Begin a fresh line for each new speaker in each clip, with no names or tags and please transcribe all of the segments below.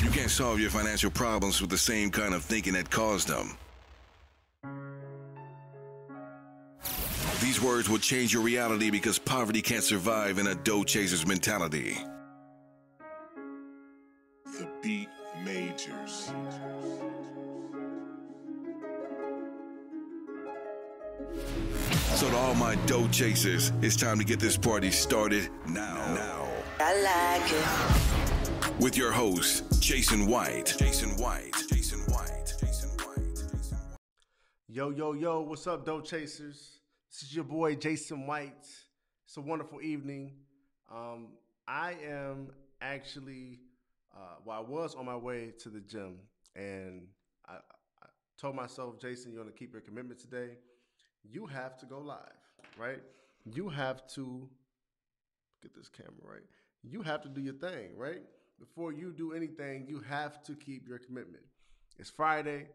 You can't solve your financial problems with the same kind of thinking that caused them. These words will change your reality because poverty can't survive in a dough chaser's mentality.
The Beat Majors.
So to all my dough chasers, it's time to get this party started now.
I like it.
With your host, Jason White.
Yo, what's up, dough chasers? This is your boy, Jason White. It's a wonderful evening. I am actually, I was on my way to the gym, and I told myself, Jason, you're going to keep your commitment today. You have to go live, right? You have to get this camera right. You have to do your thing, right? Before you do anything, you have to keep your commitment. It's Friday.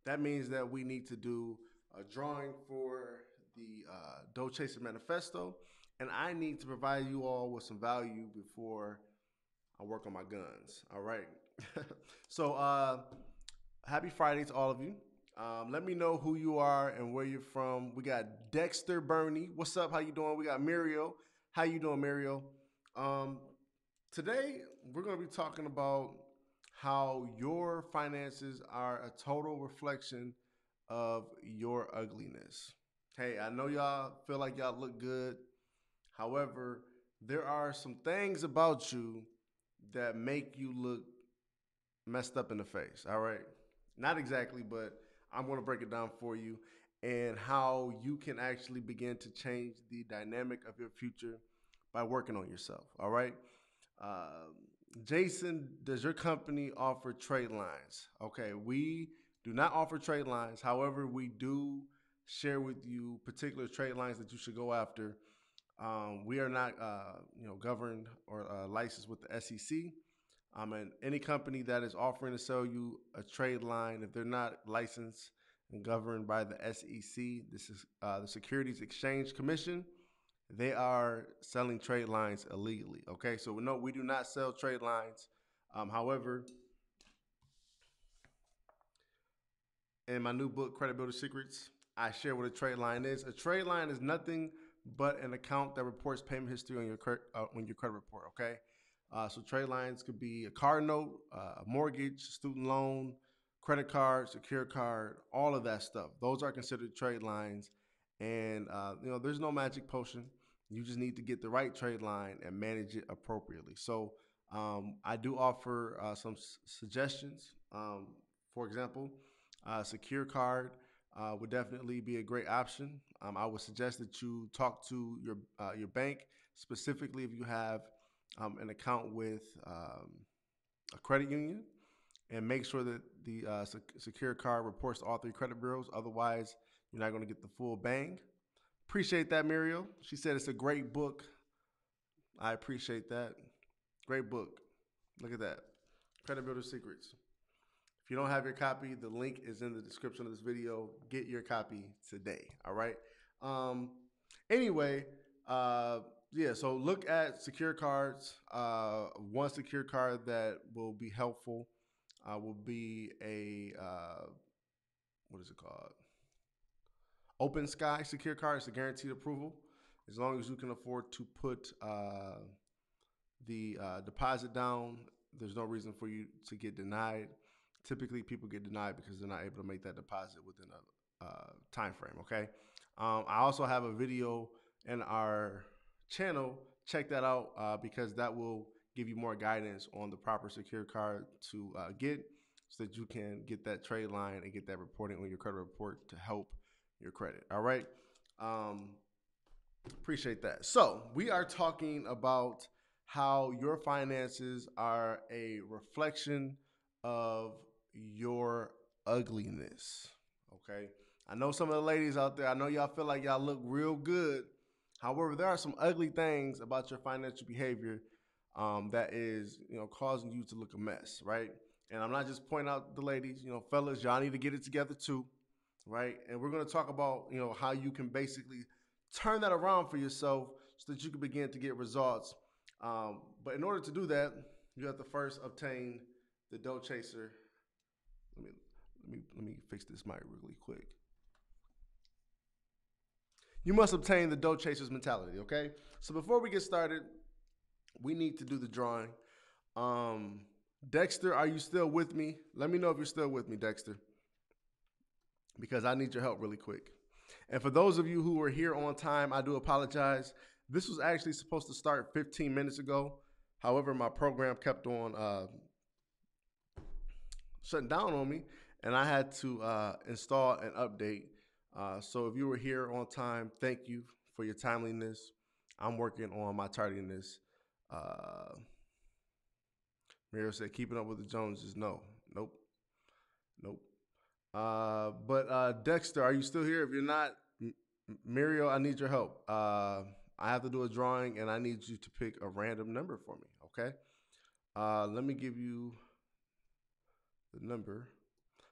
That means that we need to do a drawing for the Dough Chaser Manifesto, and I need to provide you all with some value before I work on my guns, all right? So happy Friday to all of you. Let me know who you are and where you're from. We got Dexter Bernie. What's up? How you doing? We got Muriel. How you doing, Muriel? Today, we're going to be talking about how your finances are a total reflection of your ugliness. Hey, I know y'all feel like y'all look good. However, there are some things about you that make you look messed up in the face, all right? Not exactly, but I'm going to break it down for you and how you can actually begin to change the dynamic of your future by working on yourself, all right? Jason, does your company offer trade lines? Okay, we do not offer trade lines. However, we do share with you particular trade lines that you should go after. We are not, governed or licensed with the SEC. And any company that is offering to sell you a trade line, if they're not licensed and governed by the SEC, this is the Securities Exchange Commission. They are selling trade lines illegally. Okay, so no, we do not sell trade lines. However, in my new book, Credit Builder Secrets, I share what a trade line is. A trade line is nothing but an account that reports payment history on your credit report. Okay, so trade lines could be a car note, a mortgage, student loan, credit card, secure card, all of that stuff. Those are considered trade lines. And, there's no magic potion. You just need to get the right trade line and manage it appropriately. So I do offer some suggestions. For example, secure card would definitely be a great option. I would suggest that you talk to your bank, specifically if you have an account with a credit union, and make sure that the secure card reports to all three credit bureaus. Otherwise, you're not going to get the full bang. Appreciate that, Muriel. She said it's a great book. I appreciate that. Great book. Look at that. Credit Builder Secrets. If you don't have your copy, the link is in the description of this video. Get your copy today, all right? So look at secure cards. One secure card that will be helpful will be a, what is it called? Open Sky secure card. It's a guaranteed approval. As long as you can afford to put the deposit down, there's no reason for you to get denied. Typically, people get denied because they're not able to make that deposit within a time frame, okay? I also have a video in our channel. Check that out because that will give you more guidance on the proper secure card to get so that you can get that trade line and get that reporting on your credit report to help your credit, all right? Appreciate that. So we are talking about how your finances are a reflection of your ugliness, okay? I know some of the ladies out there, I know y'all feel like y'all look real good. However, there are some ugly things about your financial behavior that is, causing you to look a mess, right? And I'm not just pointing out the ladies, fellas, y'all need to get it together too, right? And we're going to talk about, how you can basically turn that around for yourself so that you can begin to get results. But in order to do that, you have to first obtain the dough chaser. Let me fix this mic really quick. You must obtain the dough chaser's mentality, okay? So before we get started, we need to do the drawing. Dexter, are you still with me? Let me know if you're still with me, Dexter, because I need your help really quick. And for those of you who were here on time, I do apologize. This was actually supposed to start 15 minutes ago. However, my program kept on shutting down on me, and I had to install an update. So if you were here on time, thank you for your timeliness. I'm working on my tardiness. Mario said, keeping up with the Joneses. No, nope. But Dexter, are you still here? If you're not, Mario, I need your help. I have to do a drawing, and I need you to pick a random number for me, okay? Let me give you the number.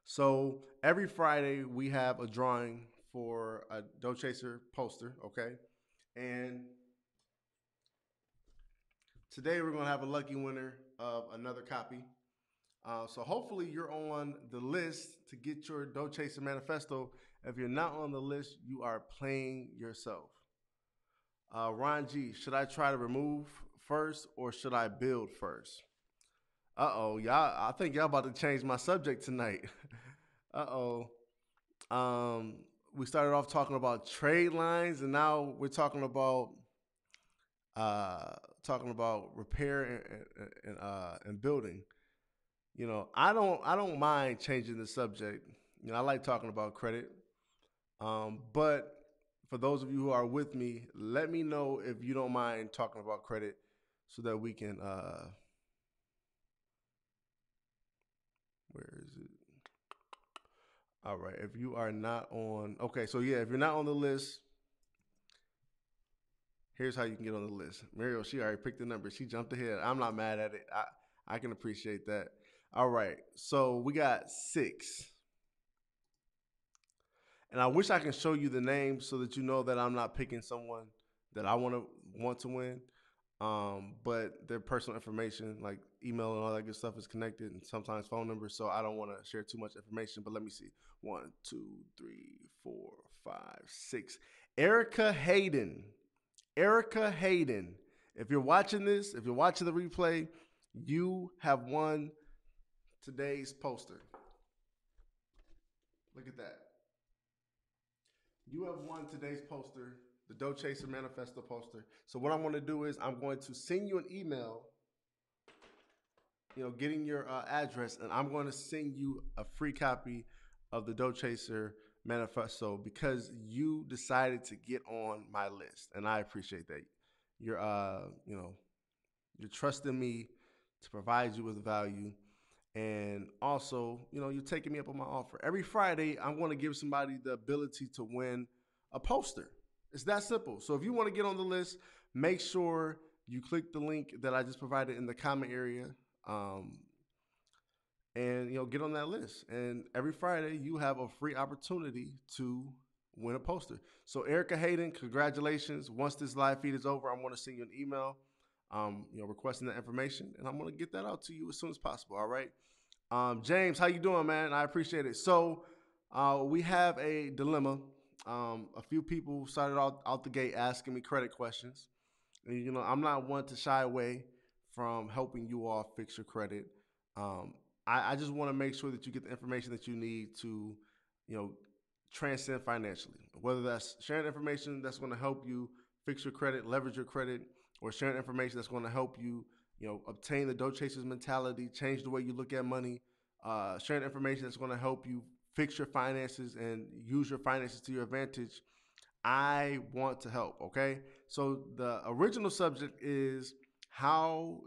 So every Friday, we have a drawing for a Dough Chaser poster, okay? And today, we're going to have a lucky winner of another copy. So hopefully you're on the list to get your Dough Chaser Manifesto. If you're not on the list, you are playing yourself. Ron G, should I try to remove first or should I build first? Uh-oh, y'all, I think y'all about to change my subject tonight. Uh-oh. We started off talking about trade lines, and now we're talking about repair and building. You know, I don't mind changing the subject. You know, I like talking about credit. But for those of you who are with me, let me know if you don't mind talking about credit so that we can where is it? All right, if you are not on, okay, so yeah, if you're not on the list, here's how you can get on the list. Mario, she already picked the number. She jumped ahead. I'm not mad at it. I can appreciate that. All right, so we got 6. And I wish I can show you the names so that you know that I'm not picking someone that I want to win. But their personal information, like email and all that good stuff, is connected, and sometimes phone numbers. So I don't want to share too much information. But let me see: 1, 2, 3, 4, 5, 6. Erica Hayden. Erica Hayden. If you're watching this, if you're watching the replay, you have won today's poster. Look at that. You have won today's poster, the Dough Chaser Manifesto poster. So what I'm going to do is I'm going to send you an email, you know, getting your address, and I'm going to send you a free copy of the Dough Chaser Manifesto because you decided to get on my list, and I appreciate that. You're, you know, you're trusting me to provide you with value. And also, you know, you're taking me up on my offer. Every Friday, I'm going to give somebody the ability to win a poster. It's that simple. So if you want to get on the list, make sure you click the link that I just provided in the comment area, and, you know, get on that list. And every Friday, you have a free opportunity to win a poster. So Erica Hayden, congratulations. Once this live feed is over, I'm going to send you an email, you know, requesting that information, and I'm going to get that out to you as soon as possible. All right. James, how you doing, man? I appreciate it. So we have a dilemma. A few people started out the gate asking me credit questions. And, you know, I'm not one to shy away from helping you all fix your credit. I just want to make sure that you get the information that you need to, you know, transcend financially. Whether that's sharing information that's going to help you fix your credit, leverage your credit, or sharing information that's going to help you, you know, obtain the Dough Chaser's mentality, change the way you look at money, sharing information that's going to help you fix your finances and use your finances to your advantage. I want to help, okay? So the original subject is how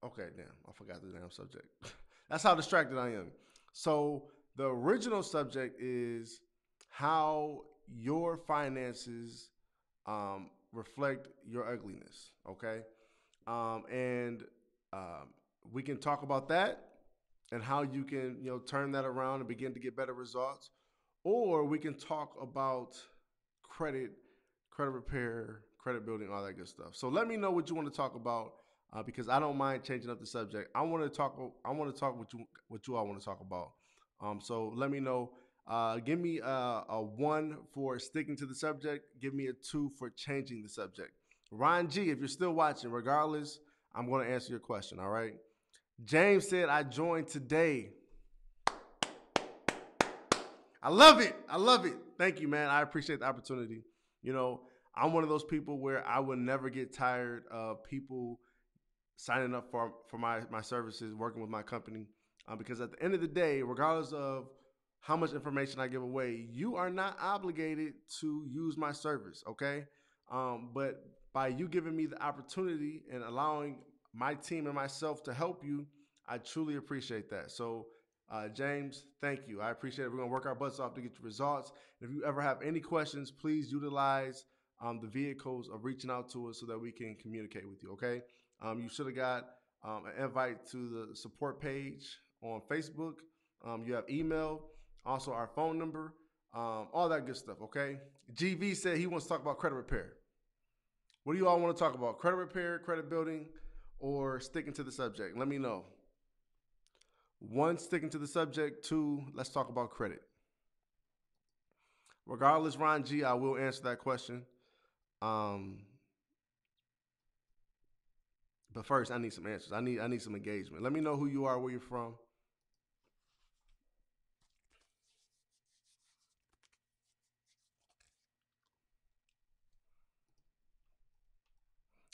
okay, damn, I forgot the damn subject. That's how distracted I am. So the original subject is how your finances reflect your ugliness, okay? And we can talk about that and how you can, you know, turn that around and begin to get better results. Or we can talk about credit repair, credit building, all that good stuff. So let me know what you want to talk about because I don't mind changing up the subject. I want to talk what you all want to talk about. So let me know. Give me a 1 for sticking to the subject. Give me a 2 for changing the subject. Ron G, if you're still watching, regardless, I'm going to answer your question, all right? James said, I joined today. I love it. I love it. Thank you, man. I appreciate the opportunity. You know, I'm one of those people where I would never get tired of people signing up for my services, working with my company, because at the end of the day, regardless of how much information I give away, you are not obligated to use my service, okay? But by you giving me the opportunity and allowing my team and myself to help you, I truly appreciate that. So, James, thank you. I appreciate it. We're going to work our butts off to get you results. If you ever have any questions, please utilize the vehicles of reaching out to us so that we can communicate with you, okay? You should have got an invite to the support page on Facebook. You have email, also our phone number, all that good stuff, okay? GV said he wants to talk about credit repair. What do you all want to talk about? Credit repair, credit building, or sticking to the subject? Let me know. 1, sticking to the subject. 2, let's talk about credit. Regardless, Ron G, I will answer that question. But first, I need some answers. I need some engagement. Let me know who you are, where you're from.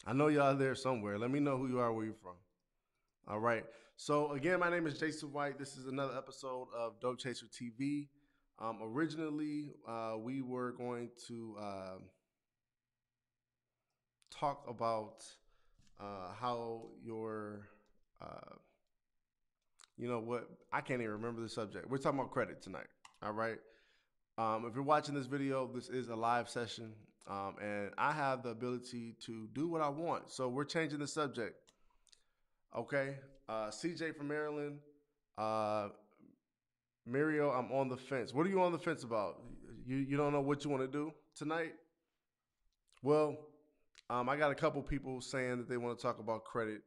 I know y'all there somewhere. Let me know who you are, where you're from. All right. So again, my name is Jason White. This is another episode of Dope Chaser TV. Originally, we were going to talk about how your, you know what? I can't even remember the subject. We're talking about credit tonight. All right. If you're watching this video, this is a live session, and I have the ability to do what I want. So we're changing the subject. Okay. CJ from Maryland. Mario, I'm on the fence. What are you on the fence about? You don't know what you want to do tonight? Well, I got a couple people saying that they want to talk about credit,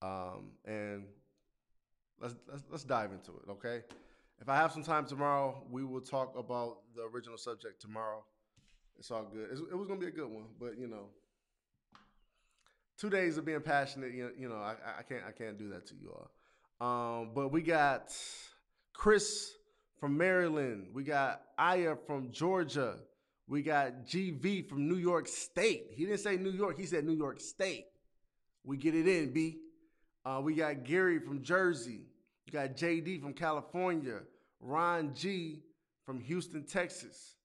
and let's dive into it. Okay. If I have some time tomorrow, we will talk about the original subject tomorrow. It's all good. It was gonna be a good one, but you know, 2 days of being passionate, you know, I can't do that to you all. But we got Chris from Maryland. We got Aya from Georgia. We got GV from New York State. He didn't say New York. He said New York State. We get it in, B. We got Gary from Jersey. We got JD from California. Ron G from Houston, Texas.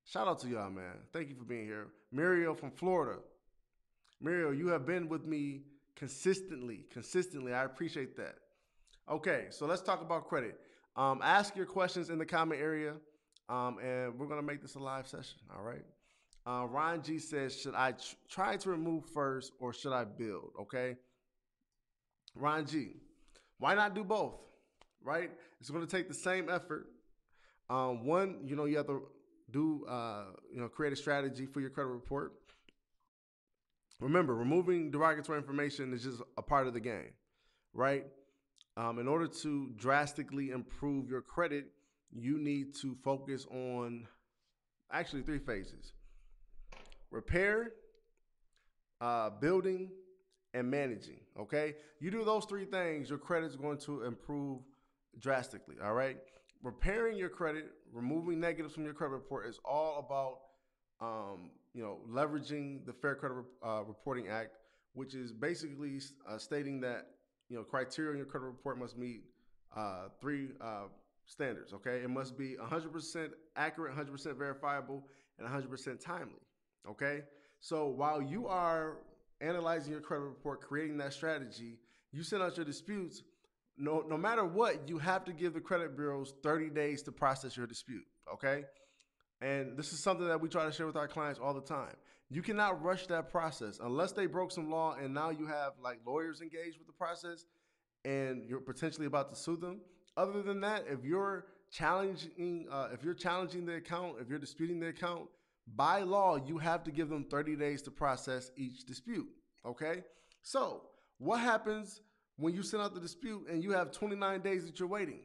Shout out to y'all, man. Thank you for being here. Muriel from Florida. Muriel, you have been with me consistently. I appreciate that. Okay, so let's talk about credit. Ask your questions in the comment area, and we're going to make this a live session, all right? Ron G says, should I try to remove first or should I build, okay? Ron G, why not do both, right? It's going to take the same effort. One, you know, you have to do, create a strategy for your credit report. Remember, removing derogatory information is just a part of the game, right? In order to drastically improve your credit, you need to focus on actually 3 phases: repair, building, and managing, okay? You do those 3 things, your credit is going to improve drastically, all right? Repairing your credit, removing negatives from your credit report is all about leveraging the Fair Credit Reporting Act, which is basically stating that, criteria in your credit report must meet 3 standards, okay? It must be 100% accurate, 100% verifiable, and 100% timely, okay? So while you are analyzing your credit report, creating that strategy, you send out your disputes. No matter what, you have to give the credit bureaus 30 days to process your dispute, okay? And this is something that we try to share with our clients all the time. You cannot rush that process unless they broke some law and now you have like lawyers engaged with the process and you're potentially about to sue them. Other than that, if you're challenging the account, if you're disputing the account By law, you have to give them 30 days to process each dispute. Okay? So, what happens when you send out the dispute and you have 29 days that you're waiting?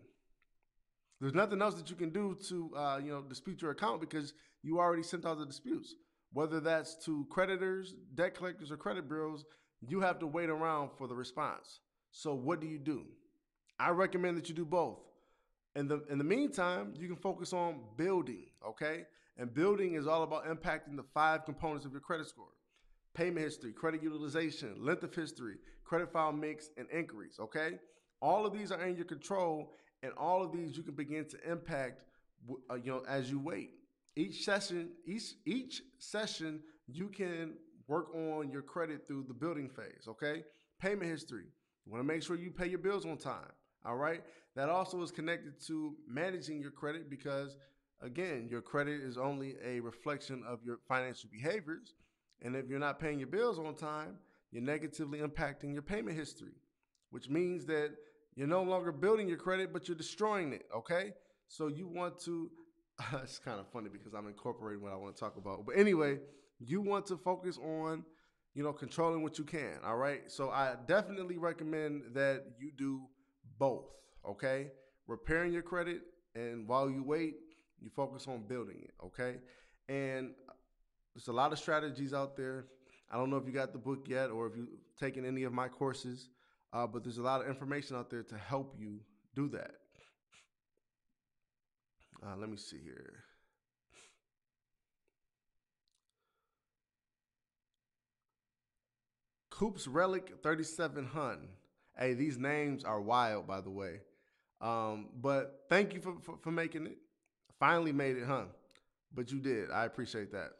There's nothing else that you can do to dispute your account because you already sent out the disputes. Whether that's to creditors, debt collectors, or credit bureaus, you have to wait around for the response. So what do? I recommend that you do both. In the meantime, you can focus on building, okay? And building is all about impacting the 5 components of your credit score: payment history, credit utilization, length of history, credit file mix, and inquiries, okay? All of these are in your control, and all of these you can begin to impact as you wait. Each session you can work on your credit through the building phase, okay? Payment history. You want to make sure you pay your bills on time, all right? That also is connected to managing your credit because, again, your credit is only a reflection of your financial behaviors. And if you're not paying your bills on time, you're negatively impacting your payment history, which means that you're no longer building your credit, but you're destroying it, okay? So you want to, it's kind of funny because I'm incorporating what I want to talk about. But anyway, you want to focus on, controlling what you can, all right? So I definitely recommend that you do both, okay? Repairing your credit, and while you wait, you focus on building it, okay? And there's a lot of strategies out there. I don't know if you got the book yet or if you've taken any of my courses, but there's a lot of information out there to help you do that. Let me see here. Coops Relic 37 Hun. Hey, these names are wild, by the way. But thank you for making it. Finally made it, huh? But you did. I appreciate that.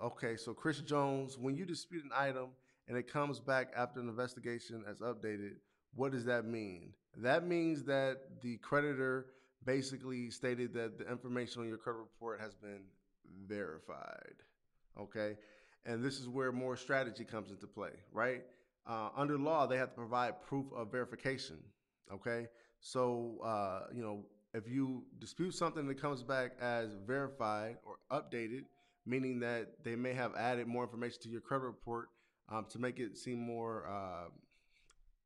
Okay, so Chris Jones, when you dispute an item and it comes back after an investigation as updated, what does that mean? That means that the creditor basically stated that the information on your credit report has been verified. Okay, and this is where more strategy comes into play, right? Under law, they have to provide proof of verification. Okay, so if you dispute something that comes back as verified or updated, meaning that they may have added more information to your credit report to make it seem more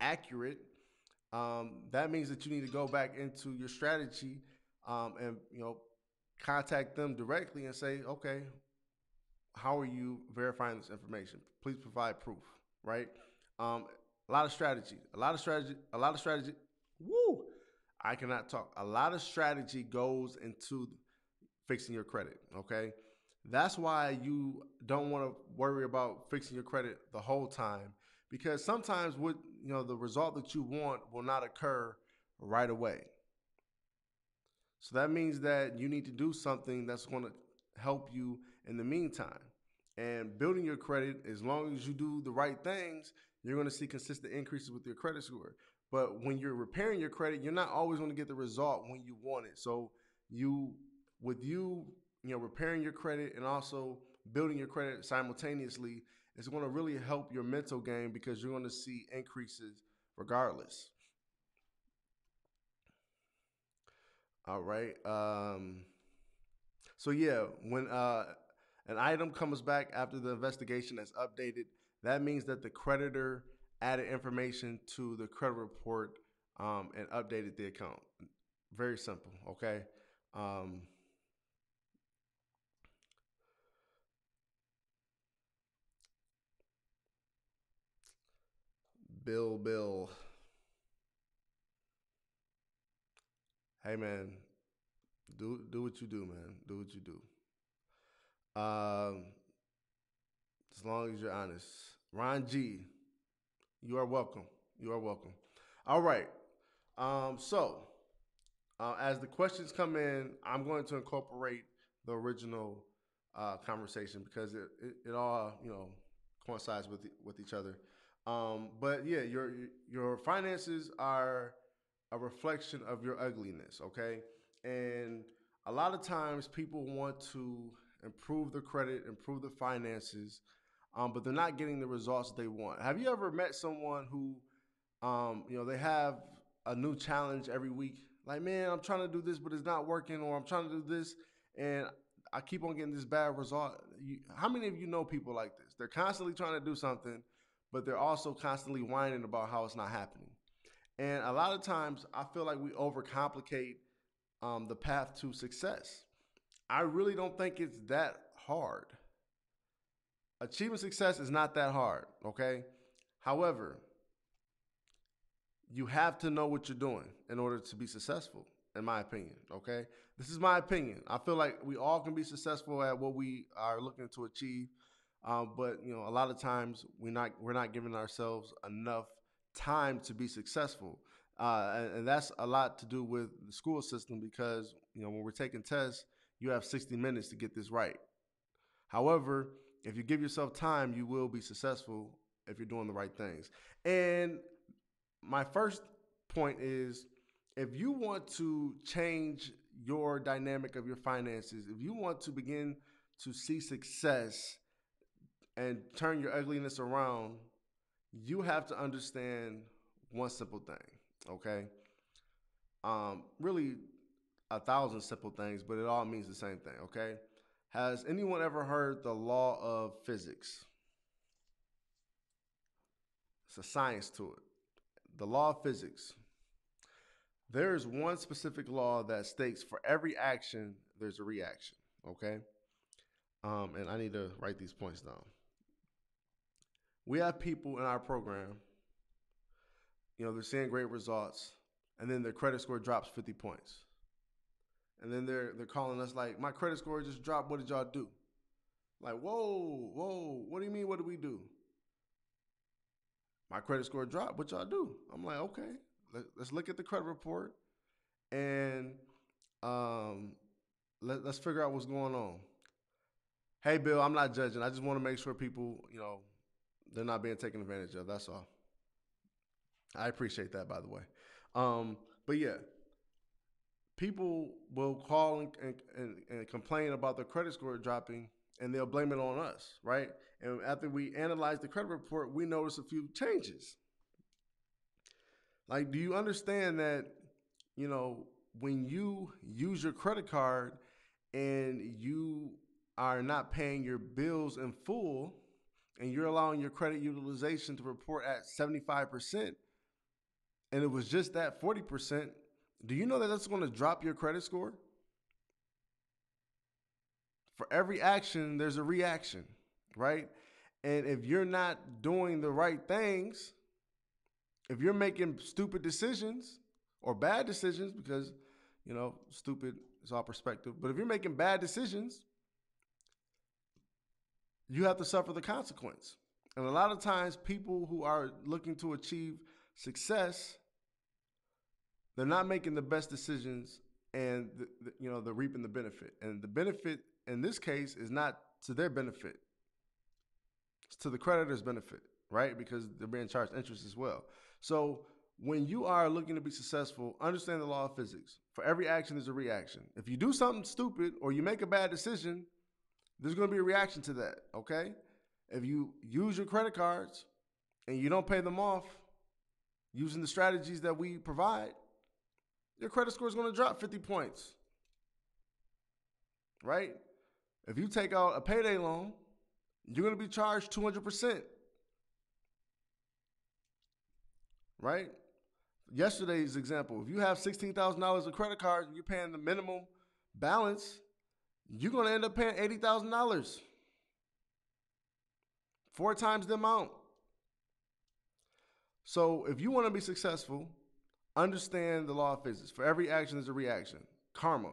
accurate, that means that you need to go back into your strategy and contact them directly and say, okay, how are you verifying this information? Please provide proof, right? A lot of strategy. Woo! I cannot talk. A lot of strategy goes into fixing your credit, okay? That's why you don't want to worry about fixing your credit the whole time, because sometimes the result that you want will not occur right away. So that means that you need to do something that's going to help you in the meantime. And building your credit, as long as you do the right things, you're going to see consistent increases with your credit score. But when you're repairing your credit, you're not always going to get the result when you want it. So repairing your credit and also building your credit simultaneously is going to really help your mental game because you're going to see increases regardless. All right. So yeah, when an item comes back after the investigation that's updated, that means that the creditor added information to the credit report and updated the account. Very simple, okay? Bill. Hey, man, do what you do, man. Do what you do. As long as you're honest. Ron G, you are welcome. You are welcome. All right. As the questions come in, I'm going to incorporate the original conversation because it all coincides with each other. But yeah, your finances are a reflection of your ugliness. Okay, and a lot of times people want to improve their credit, improve their finances, but they're not getting the results they want. Have you ever met someone who, they have a new challenge every week? Like, man, I'm trying to do this, but it's not working, or I'm trying to do this And I keep on getting this bad result. How many of you know people like this? They're constantly trying to do something, but they're also constantly whining about how it's not happening. And a lot of times I feel like we overcomplicate the path to success. I really don't think it's that hard. Achieving success is not that hard, okay? However, you have to know what you're doing in order to be successful, in my opinion, okay? This is my opinion. I feel like we all can be successful at what we are looking to achieve, but a lot of times we're not giving ourselves enough time to be successful, and that's a lot to do with the school system because when we're taking tests, you have 60 minutes to get this right. However, if you give yourself time, you will be successful if you're doing the right things. And my first point is if you want to change your dynamic of your finances, if you want to begin to see success and turn your ugliness around, you have to understand one simple thing, okay? Really 1,000 simple things, but it all means the same thing, okay? Has anyone ever heard the law of physics? It's a science to it. The law of physics. There is one specific law that states for every action, there's a reaction, okay? And I need to write these points down. We have people in our program, they're seeing great results, and then their credit score drops 50 points. And then they're calling us like, my credit score just dropped, what did y'all do? Like, whoa, what do you mean, what did we do? My credit score dropped, what y'all do? I'm like, okay, let's look at the credit report and let's figure out what's going on. Hey, Bill, I'm not judging. I just want to make sure people, they're not being taken advantage of. That's all. I appreciate that, by the way. But yeah, people will call and complain about their credit score dropping, and they'll blame it on us, right? And after we analyze the credit report, we notice a few changes. Like, do you understand that, when you use your credit card and you are not paying your bills in full and you're allowing your credit utilization to report at 75%, and it was just that 40%, do you know that that's going to drop your credit score? For every action, there's a reaction, right? And if you're not doing the right things, if you're making stupid decisions or bad decisions, because, stupid is all perspective, but if you're making bad decisions, you have to suffer the consequence. And a lot of times people who are looking to achieve success, they're not making the best decisions and, they're reaping the benefit. And the benefit in this case is not to their benefit. It's to the creditor's benefit, right? Because they're being charged interest as well. So when you are looking to be successful, understand the law of physics. For every action, there's a reaction. If you do something stupid or you make a bad decision, there's going to be a reaction to that, okay? If you use your credit cards and you don't pay them off using the strategies that we provide, your credit score is going to drop 50 points, right? If you take out a payday loan, you're going to be charged 200%, right? Yesterday's example, if you have $16,000 of credit cards and you're paying the minimum balance, you're going to end up paying $80,000, 4 times the amount. So if you want to be successful, understand the law of physics. For every action, there's a reaction. Karma.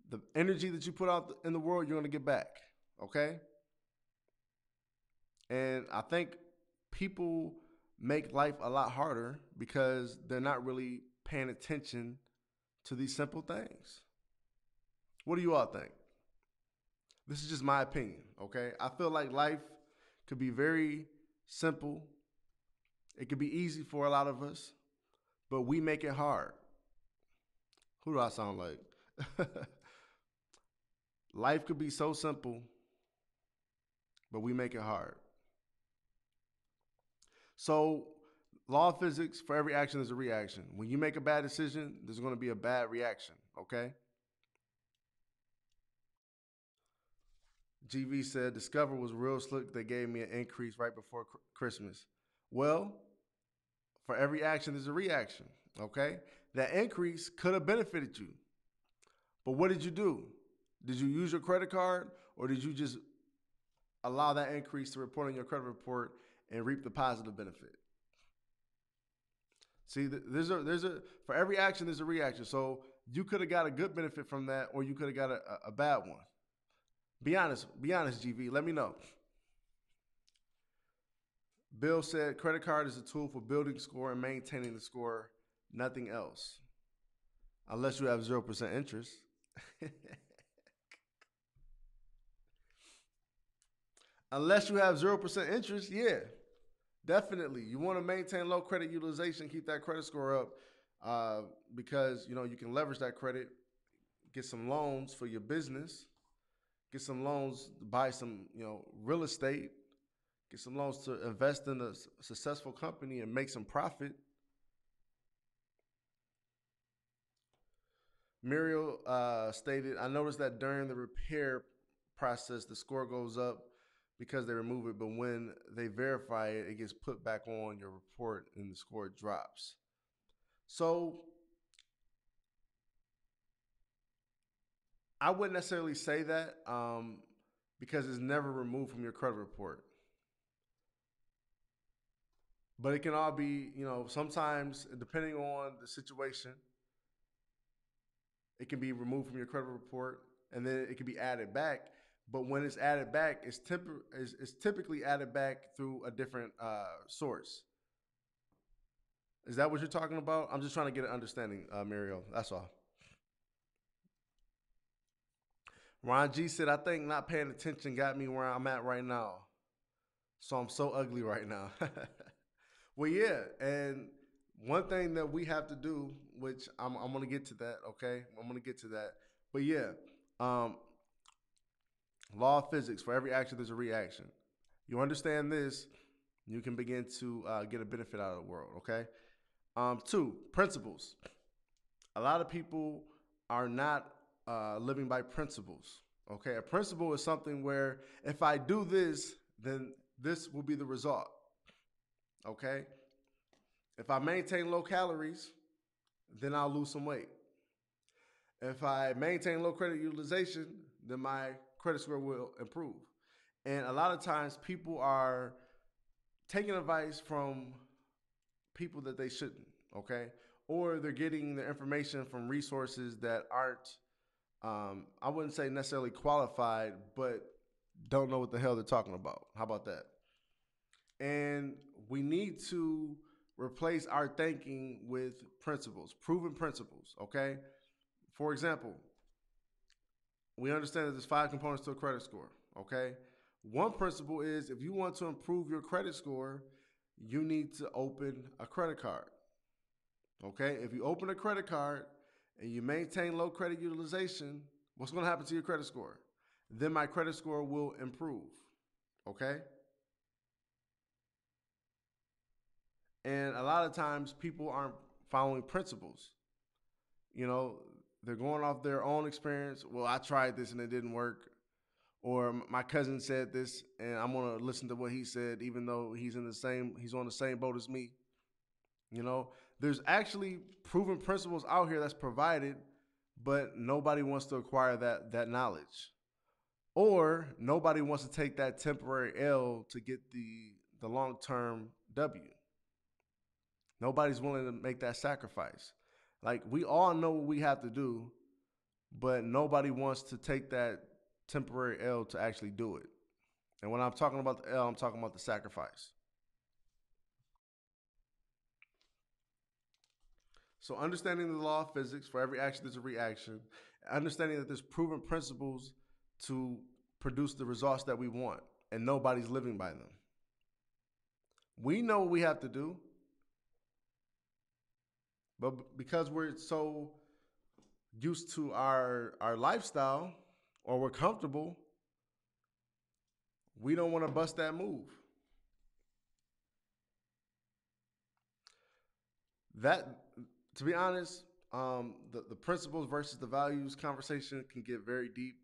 The energy that you put out in the world, you're going to get back, okay? And I think people make life a lot harder because they're not really paying attention to these simple things. What do you all think? This is just my opinion, okay? I feel like life could be very simple. It could be easy for a lot of us, but we make it hard. Who do I sound like? Life could be so simple, but we make it hard. So, law of physics, for every action, there's a reaction. When you make a bad decision, there's going to be a bad reaction, okay? GV said, Discover was real slick. They gave me an increase right before Christmas. Well, for every action, there's a reaction, okay? That increase could have benefited you. But what did you do? Did you use your credit card, or did you just allow that increase to report on your credit report and reap the positive benefit? See, for every action, there's a reaction. So you could have got a good benefit from that, or you could have got a bad one. Be honest, GV. Let me know. Bill said, credit card is a tool for building score and maintaining the score, nothing else. Unless you have 0% interest. Unless you have 0% interest, yeah, definitely. You want to maintain low credit utilization, keep that credit score up, because you can leverage that credit, get some loans for your business, get some loans to buy some real estate, get some loans to invest in a successful company and make some profit. Muriel stated, I noticed that during the repair process, the score goes up because they remove it, but when they verify it, it gets put back on your report and the score drops. So I wouldn't necessarily say that because it's never removed from your credit report. But it can all be, sometimes depending on the situation, it can be removed from your credit report and then it can be added back. But when it's added back, it's typically added back through a different source. Is that what you're talking about? I'm just trying to get an understanding, Muriel. That's all. Ron G said, I think not paying attention got me where I'm at right now. So I'm so ugly right now. Well, yeah. And one thing that we have to do, which I'm going to get to that, okay? I'm going to get to that. But yeah, law of physics, for every action, there's a reaction. You understand this, you can begin to get a benefit out of the world, okay? 2, principles. A lot of people are not living by principles, okay? A principle is something where if I do this, then this will be the result, okay? If I maintain low calories, then I'll lose some weight. If I maintain low credit utilization, then my credit score will improve. And a lot of times people are taking advice from people that they shouldn't, okay? Or they're getting their information from resources that aren't, I wouldn't say necessarily qualified, but don't know what the hell they're talking about. How about that? And we need to replace our thinking with principles, proven principles, okay? For example, we understand that there's 5 components to a credit score, okay? One principle is if you want to improve your credit score, you need to open a credit card, okay? If you open a credit card and you maintain low credit utilization, what's going to happen to your credit score? Then my credit score will improve, okay? And a lot of times people aren't following principles. They're going off their own experience. Well, I tried this and it didn't work. Or my cousin said this and I'm going to listen to what he said, even though he's on the same boat as me. There's actually proven principles out here that's provided, but nobody wants to acquire that knowledge. Or nobody wants to take that temporary L to get the long-term W. Nobody's willing to make that sacrifice. Like, we all know what we have to do, but nobody wants to take that temporary L to actually do it. And when I'm talking about the L, I'm talking about the sacrifice. So understanding the law of physics, for every action there's a reaction, understanding that there's proven principles to produce the results that we want, and nobody's living by them. We know what we have to do, but because we're so used to our lifestyle, or we're comfortable, we don't want to bust that move. That, to be honest, the principles versus the values conversation can get very deep.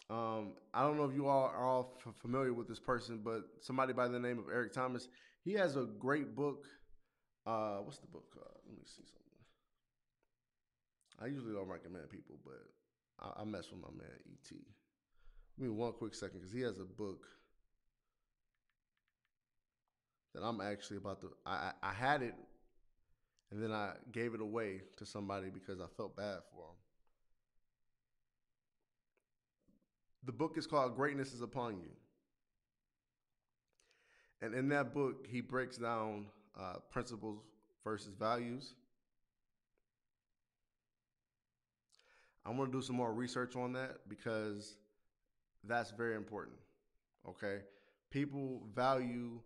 I don't know if you all are all familiar with this person, but somebody by the name of Eric Thomas. He has a great book. What's the book called? Let me see something. I usually don't recommend people, but I mess with my man E.T. Give me one quick second, because he has a book that I'm actually about to. I had it, and then I gave it away to somebody because I felt bad for him. The book is called Greatness is Upon You. And in that book, he breaks down principles versus values. I'm going to do some more research on that because that's very important. Okay? People value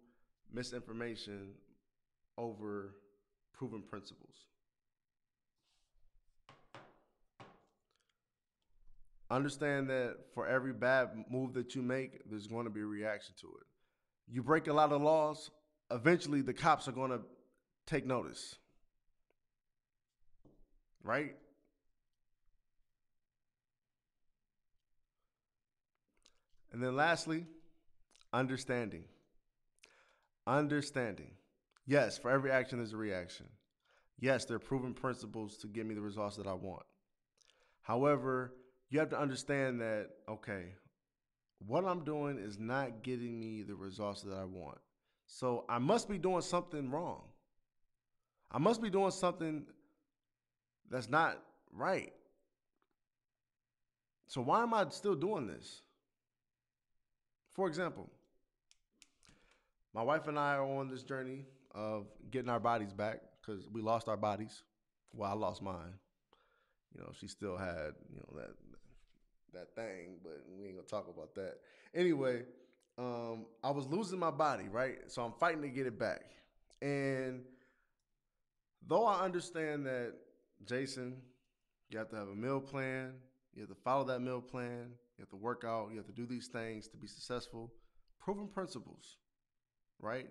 misinformation over proven principles. Understand that for every bad move that you make, there's going to be a reaction to it. You break a lot of laws, eventually the cops are going to take notice. Right? And then lastly, understanding. Understanding. Yes, for every action, there's a reaction. Yes, there are proven principles to give me the results that I want. However, you have to understand that, okay, what I'm doing is not getting me the results that I want. So I must be doing something wrong. I must be doing something that's not right. So why am I still doing this? For example, my wife and I are on this journey of getting our bodies back because we lost our bodies. Well, I lost mine. She still had, that thing, but we ain't gonna talk about that. Anyway, I was losing my body, right? So I'm fighting to get it back. And though I understand that, Jason, you have to have a meal plan, you have to follow that meal plan, you have to work out, you have to do these things to be successful. Proven principles, right?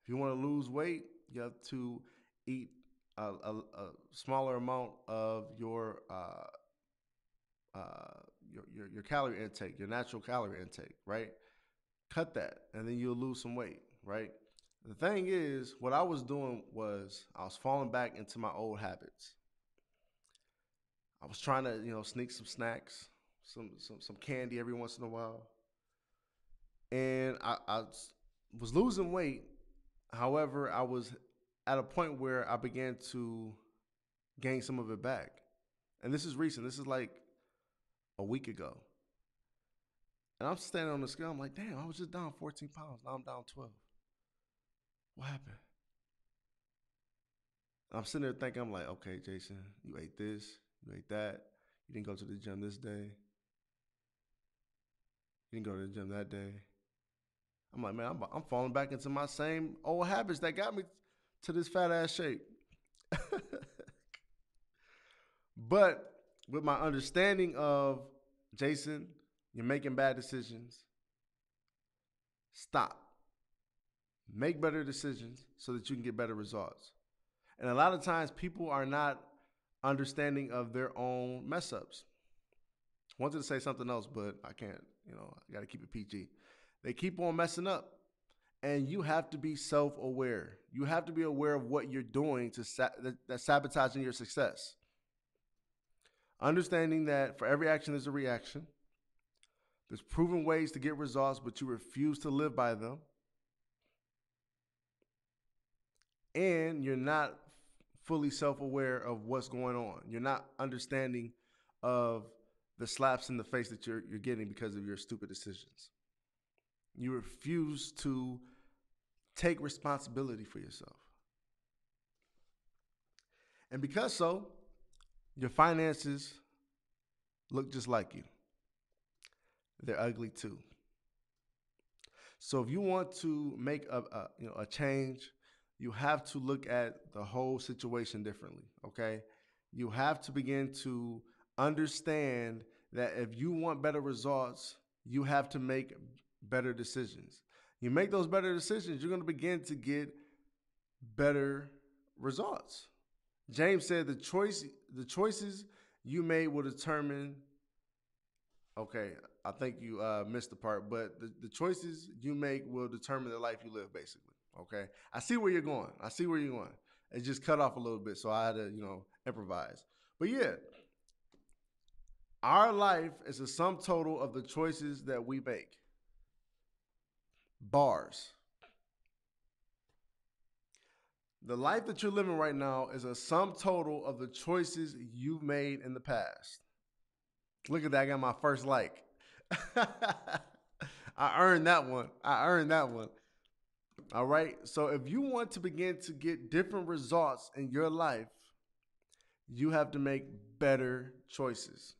If you want to lose weight, you have to eat a smaller amount of your calorie intake, your natural calorie intake, right? Cut that, and then you'll lose some weight, right? The thing is, what I was doing was I was falling back into my old habits. I was trying to, sneak some snacks, some candy every once in a while, and I was losing weight. However, I was at a point where I began to gain some of it back, and this is recent. This is like a week ago. And I'm standing on the scale. I'm like, damn, I was just down 14 pounds. Now I'm down 12. What happened? I'm sitting there thinking, I'm like, okay, Jason, you ate this, you ate that. You didn't go to the gym this day. You didn't go to the gym that day. I'm like, man, I'm falling back into my same old habits that got me to this fat ass shape. But with my understanding of, Jason, you're making bad decisions. Stop. Make better decisions so that you can get better results. And a lot of times people are not understanding of their own mess ups. I wanted to say something else, but I can't, I got to keep it PG. They keep on messing up. And you have to be self-aware. You have to be aware of what you're doing that's sabotaging your success. Understanding that for every action, there's a reaction. There's proven ways to get results, but you refuse to live by them. And you're not fully self-aware of what's going on. You're not understanding of the slaps in the face that you're getting because of your stupid decisions. You refuse to take responsibility for yourself. And because so, your finances look just like you. They're ugly too. So if you want to make a change, you have to look at the whole situation differently, okay? You have to begin to understand that if you want better results, you have to make better decisions. You make those better decisions, you're going to begin to get better results. James said the choices you made will determine, okay, I think you missed the part. But the choices you make will determine the life you live, basically. Okay. I see where you're going. It just cut off a little bit, so I had to, improvise. But yeah, our life is a sum total of the choices that we make. Bars. The life that you're living right now is a sum total of the choices you've made in the past. Look at that. I got my first like. I earned that one. All right. So if you want to begin to get different results in your life, you have to make better choices.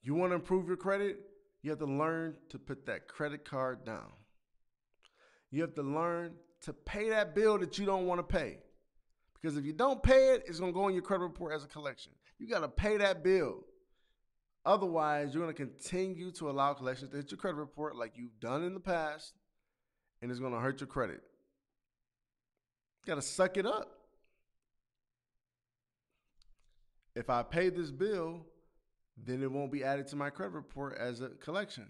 You want to improve your credit? You have to learn to put that credit card down. You have to learn to pay that bill that you don't want to pay. Because if you don't pay it, it's going to go on your credit report as a collection. You got to pay that bill. Otherwise, you're going to continue to allow collections to hit your credit report like you've done in the past, and it's going to hurt your credit. You got to suck it up. If I pay this bill, then it won't be added to my credit report as a collection.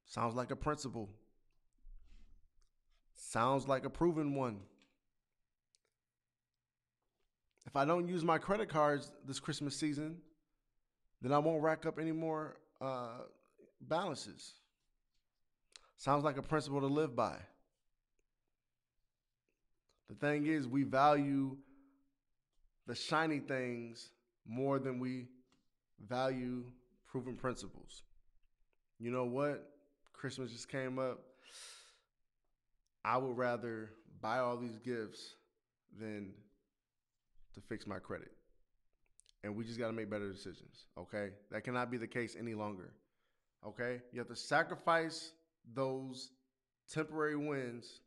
Sounds like a principle. Sounds like a proven one. If I don't use my credit cards this Christmas season, then I won't rack up any more balances. Sounds like a principle to live by. The thing is, we value the shiny things more than we value proven principles. You know what? Christmas just came up. I would rather buy all these gifts than to fix my credit. And we just got to make better decisions, okay? That cannot be the case any longer, okay? You have to sacrifice those temporary wins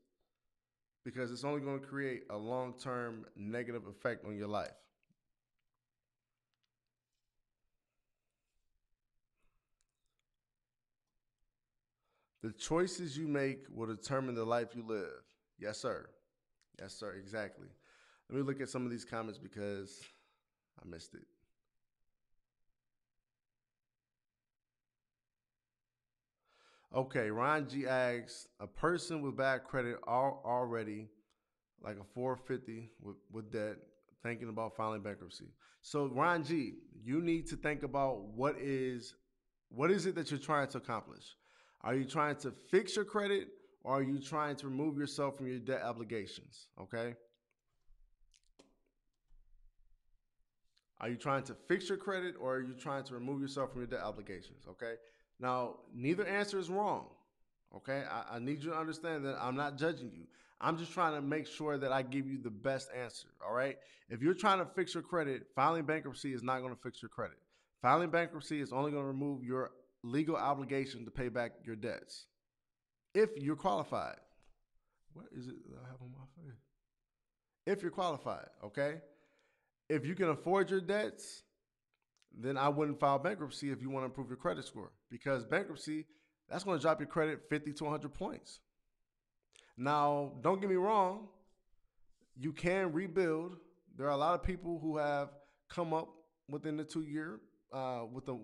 because it's only going to create a long-term negative effect on your life. The choices you make will determine the life you live. Yes, sir. Yes, sir. Exactly. Let me look at some of these comments because I missed it. Okay, Ron G asks, a person with bad credit already like a 450 with debt, thinking about filing bankruptcy. So Ron G, you need to think about what is it that you're trying to accomplish? Are you trying to fix your credit or are you trying to remove yourself from your debt obligations? Okay. Are you trying to fix your credit or are you trying to remove yourself from your debt obligations? Okay. Now, neither answer is wrong. Okay. I need you to understand that I'm not judging you. I'm just trying to make sure that I give you the best answer. All right. If you're trying to fix your credit, filing bankruptcy is not going to fix your credit. Filing bankruptcy is only going to remove your legal obligation to pay back your debts if you're qualified. What is it that I have on my face? If you're qualified, okay? If you can afford your debts, then I wouldn't file bankruptcy if you want to improve your credit score because bankruptcy, that's going to drop your credit 50 to 100 points. Now, don't get me wrong, you can rebuild. There are a lot of people who have come up within the 2 year within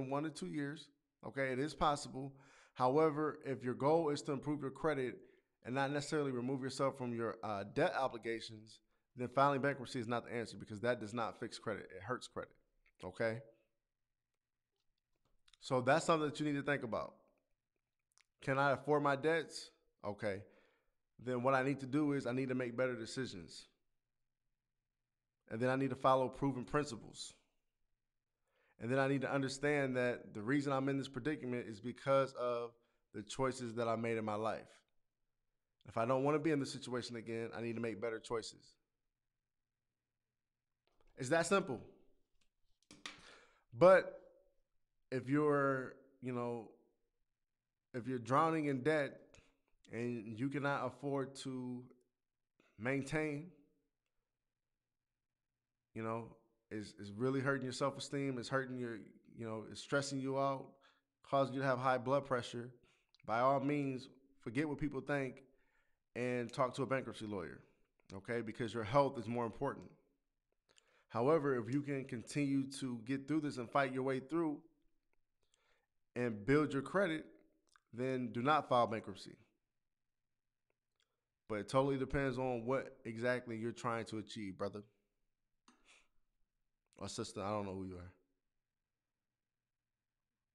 1 to 2 years. Okay, it is possible. However, if your goal is to improve your credit and not necessarily remove yourself from your debt obligations, then filing bankruptcy is not the answer because that does not fix credit. It hurts credit. Okay? So that's something that you need to think about. Can I afford my debts? Okay. Then what I need to do is I need to make better decisions. And then I need to follow proven principles. And then I need to understand that the reason I'm in this predicament is because of the choices that I made in my life. If I don't want to be in this situation again, I need to make better choices. It's that simple. But if you're drowning in debt and you cannot afford to maintain, it's really hurting your self-esteem. It's hurting it's stressing you out, causing you to have high blood pressure. By all means, forget what people think and talk to a bankruptcy lawyer, okay? Because your health is more important. However, if you can continue to get through this and fight your way through, and build your credit, then do not file bankruptcy. But it totally depends on what exactly you're trying to achieve, brother or sister. I don't know who you are.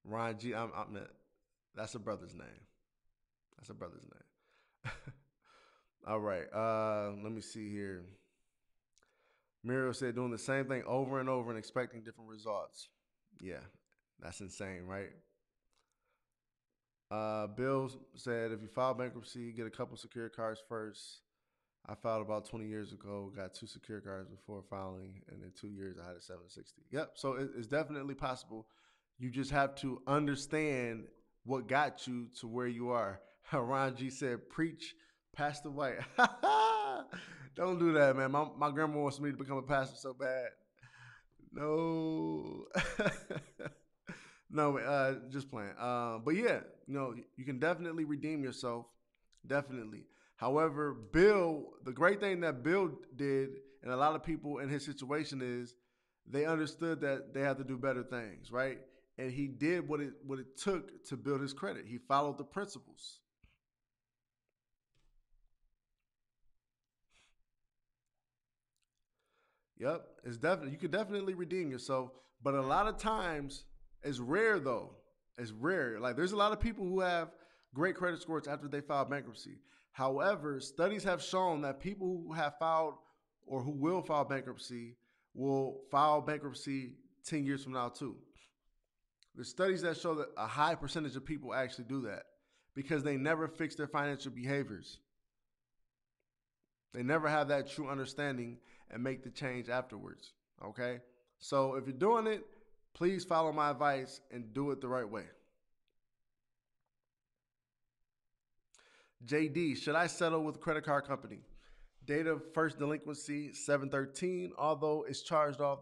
Ryan G. That's a brother's name. That's a brother's name. All right. Let me see here. Muriel said doing the same thing over and over and expecting different results. Yeah, that's insane, right? Bill said if you file bankruptcy, get a couple secure cards first. I filed about 20 years ago, got 2 secure cards before filing, and in 2 years I had a 760. Yep, so it's definitely possible. You just have to understand what got you to where you are. Ron G said, preach, Pastor White. Don't do that, man. My grandma wants me to become a pastor so bad. No. No, just playing. But yeah, you can definitely redeem yourself. Definitely. However, Bill, the great thing that Bill did, and a lot of people in his situation is they understood that they had to do better things, right? And he did what it took to build his credit. He followed the principles. Yep, it's definitely, you can definitely redeem yourself, but a lot of times it's rare though. It's rare. Like there's a lot of people who have great credit scores after they file bankruptcy. However, studies have shown that people who have filed or who will file bankruptcy will file bankruptcy 10 years from now too. There's studies that show that a high percentage of people actually do that because they never fix their financial behaviors. They never have that true understanding and make the change afterwards. Okay? So if you're doing it, please follow my advice and do it the right way. JD, should I settle with a credit card company? Date of first delinquency 7/13. Although it's charged off,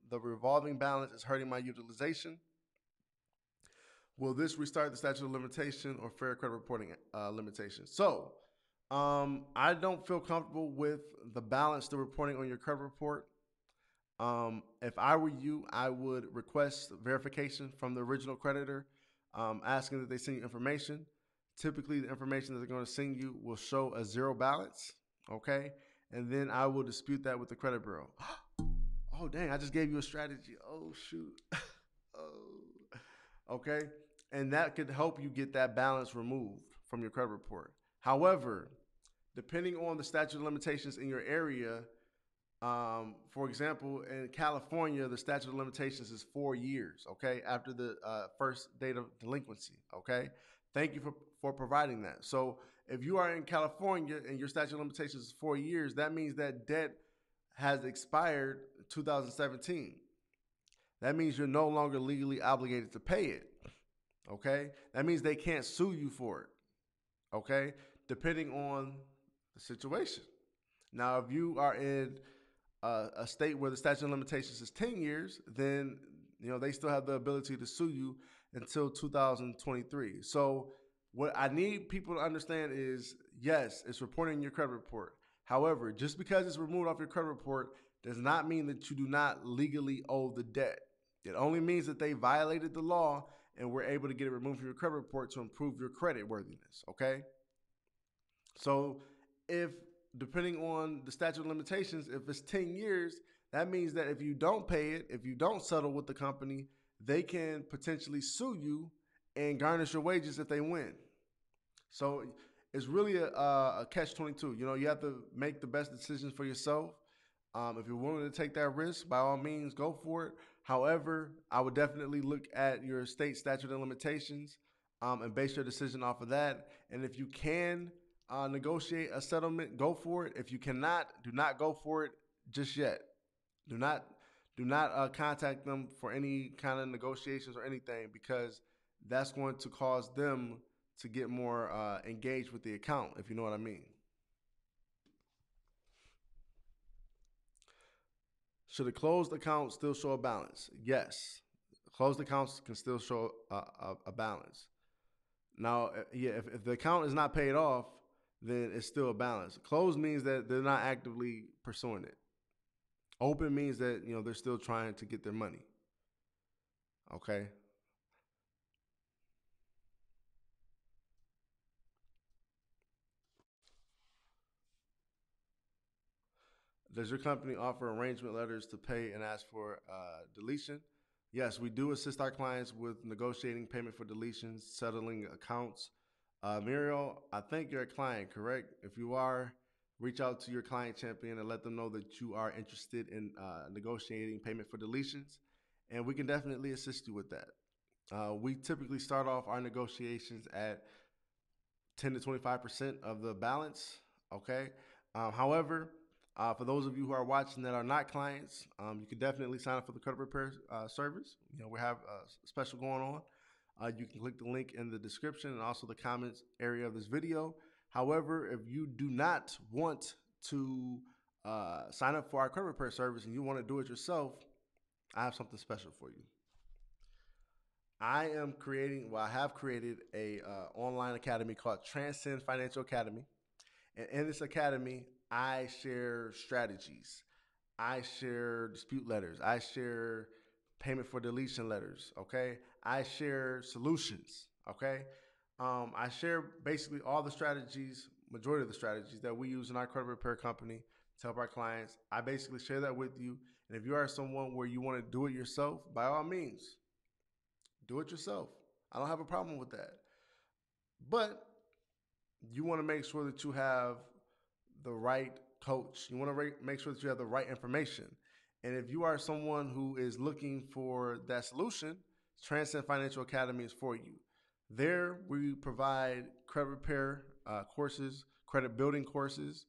the revolving balance is hurting my utilization. Will this restart the statute of limitation or fair credit reporting limitation? So, I don't feel comfortable with the balance still reporting on your credit report. If I were you, I would request verification from the original creditor, asking that they send you information. Typically, the information that they're going to send you will show a zero balance, okay? And then I will dispute that with the credit bureau. Oh, dang, I just gave you a strategy. Oh, shoot. Oh, okay? And that could help you get that balance removed from your credit report. However, depending on the statute of limitations in your area, for example, in California, the statute of limitations is 4 years, okay, after the first date of delinquency, okay? Thank you for providing that. So if you are in California and your statute of limitations is 4 years, that means that debt has expired in 2017. That means you're no longer legally obligated to pay it, okay? That means they can't sue you for it, okay, depending on the situation. Now, if you are in a state where the statute of limitations is 10 years, then they still have the ability to sue you until 2023. So what I need people to understand is, yes, it's reporting in your credit report. However, just because it's removed off your credit report does not mean that you do not legally owe the debt. It only means that they violated the law and were able to get it removed from your credit report to improve your credit worthiness, okay? So depending on the statute of limitations, if it's 10 years, that means that if you don't pay it, if you don't settle with the company, they can potentially sue you and garnish your wages if they win. So it's really a catch-22. You have to make the best decisions for yourself. If you're willing to take that risk, by all means, go for it. However, I would definitely look at your state statute of limitations and base your decision off of that. And if you can negotiate a settlement, go for it. If you cannot, do not go for it just yet. Do not contact them for any kind of negotiations or anything, because that's going to cause them to get more engaged with the account, if you know what I mean. Should a closed account still show a balance? Yes. Closed accounts can still show a balance. Now, if the account is not paid off, then it's still a balance. Closed means that they're not actively pursuing it. Open means that they're still trying to get their money. Okay. Does your company offer arrangement letters to pay and ask for deletion? Yes, we do assist our clients with negotiating payment for deletions, settling accounts. Muriel, I think you're a client, correct? If you are, reach out to your client champion and let them know that you are interested in negotiating payment for deletions, and we can definitely assist you with that. We typically start off our negotiations at 10 to 25% of the balance. Okay. However, for those of you who are watching that are not clients, you can definitely sign up for the credit repair service. We have a special going on. You can click the link in the description and also the comments area of this video. However, if you do not want to sign up for our credit repair service and you want to do it yourself, I have something special for you. I have created a online academy called Transcend Financial Academy. And in this academy, I share strategies. I share dispute letters. I share payment for deletion letters. Okay. I share solutions. Okay. I share basically all the strategies, majority of the strategies that we use in our credit repair company to help our clients. I basically share that with you. And if you are someone where you want to do it yourself, by all means, do it yourself. I don't have a problem with that. But you want to make sure that you have the right coach. You want to make sure that you have the right information. And if you are someone who is looking for that solution, Transcend Financial Academy is for you. There, we provide credit repair courses, credit building courses,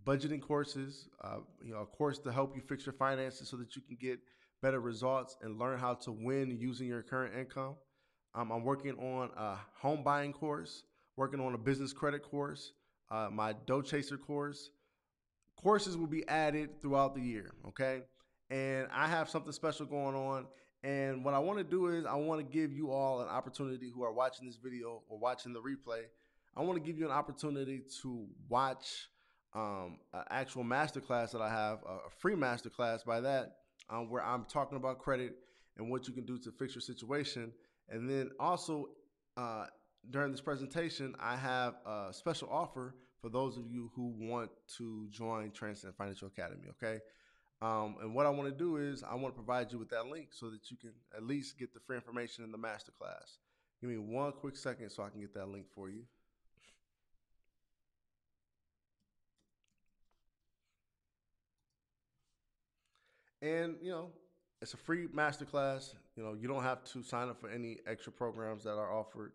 budgeting courses, a course to help you fix your finances so that you can get better results and learn how to win using your current income. I'm working on a home buying course, working on a business credit course, my Dough Chaser course. Courses will be added throughout the year, okay? And I have something special going on. And what I want to do is I want to give you all an opportunity who are watching this video or watching the replay. I want to give you an opportunity to watch an actual masterclass that I have, a free masterclass by that, where I'm talking about credit and what you can do to fix your situation. And then also during this presentation, I have a special offer for those of you who want to join Transcend Financial Academy, okay? And what I want to do is I want to provide you with that link so that you can at least get the free information in the masterclass. Give me one quick second so I can get that link for you. And, it's a free masterclass. You don't have to sign up for any extra programs that are offered.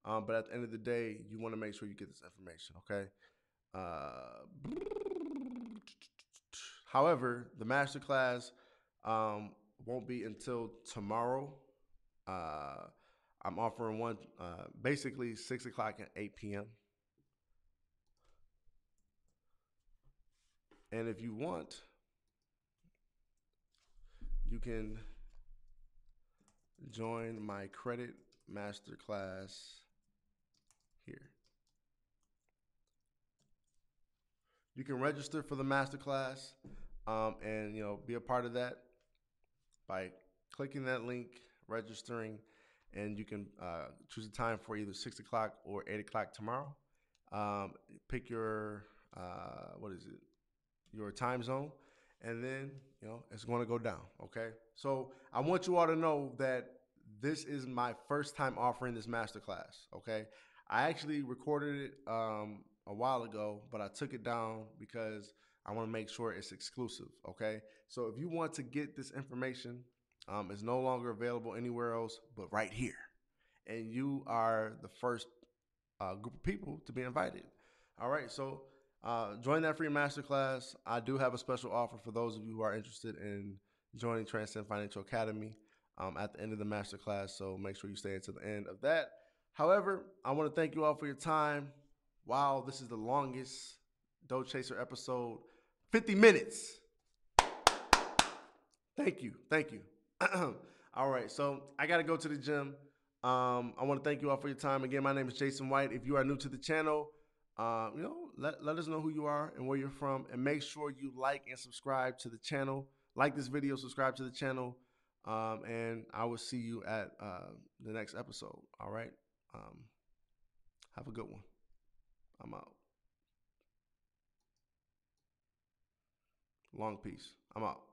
But at the end of the day, you want to make sure you get this information, okay? However, the masterclass won't be until tomorrow. I'm offering one basically 6 o'clock and 8 p.m. And if you want, you can join my credit masterclass here. You can register for the masterclass and be a part of that by clicking that link, registering, and you can choose a time for either 6 o'clock or 8 o'clock tomorrow. Pick your your time zone, and then it's going to go down. Okay, so I want you all to know that this is my first time offering this masterclass. Okay, I actually recorded it a while ago, but I took it down because I want to make sure it's exclusive. Okay, so if you want to get this information, it's no longer available anywhere else but right here, and you are the first group of people to be invited. All right, so join that free masterclass. I do have a special offer for those of you who are interested in joining Transcend Financial Academy at the end of the masterclass, so make sure you stay until the end of that. However, I want to thank you all for your time. Wow, this is the longest Dough Chaser episode, 50 minutes. Thank you. All right, so I got to go to the gym. I want to thank you all for your time. Again, my name is Jason White. If you are new to the channel, let us know who you are and where you're from, and make sure you like and subscribe to the channel. Like this video, subscribe to the channel, and I will see you at the next episode. All right, have a good one. I'm out. Long peace. I'm out.